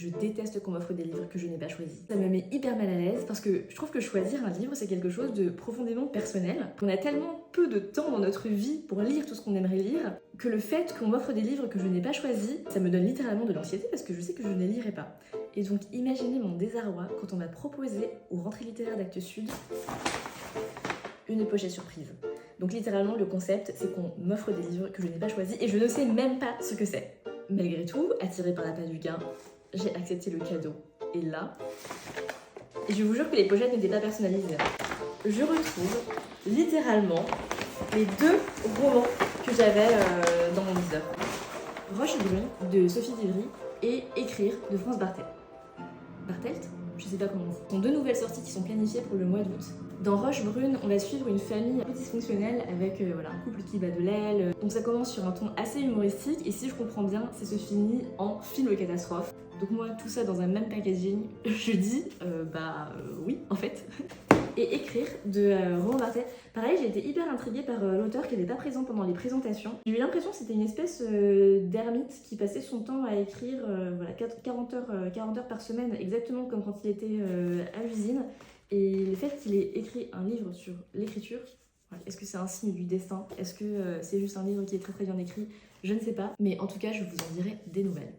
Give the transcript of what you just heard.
Je déteste qu'on m'offre des livres que je n'ai pas choisis. Ça me met hyper mal à l'aise parce que je trouve que choisir un livre, c'est quelque chose de profondément personnel. On a tellement peu de temps dans notre vie pour lire tout ce qu'on aimerait lire que le fait qu'on m'offre des livres que je n'ai pas choisis, ça me donne littéralement de l'anxiété parce que je sais que je ne les lirai pas. Et donc imaginez mon désarroi quand on m'a proposé aux rentrées littéraires d'Actes Sud une pochette surprise. Donc littéralement le concept c'est qu'on m'offre des livres que je n'ai pas choisis et je ne sais même pas ce que c'est. Malgré tout, attirée par l'appât du gain, j'ai accepté le cadeau. Et là, je vous jure que les pochettes n'étaient pas personnalisées. Je retrouve littéralement les 2 romans que j'avais dans mon viseur. Roche Brune de Sophie Divry et Écrire de France Bartelt. Bartelt ? Je sais pas comment on dit. Ce sont 2 nouvelles sorties qui sont planifiées pour le mois d'août. Dans Roche Brune, on va suivre une famille un peu dysfonctionnelle avec un couple qui bat de l'aile. Donc ça commence sur un ton assez humoristique et si je comprends bien, ça se finit en film catastrophe. Donc moi, tout ça dans un même packaging, je dis oui en fait. Et Écrire de Roland Barthet. Pareil, j'ai été hyper intriguée par l'auteur qui n'était pas présent pendant les présentations. J'ai eu l'impression que c'était une espèce d'ermite qui passait son temps à écrire 40 heures par semaine, exactement comme quand il était à l'usine. Et le fait qu'il ait écrit un livre sur l'écriture, est-ce que c'est un signe du destin? Est-ce que c'est juste un livre qui est très très bien écrit? Je ne sais pas, mais en tout cas, je vous en dirai des nouvelles.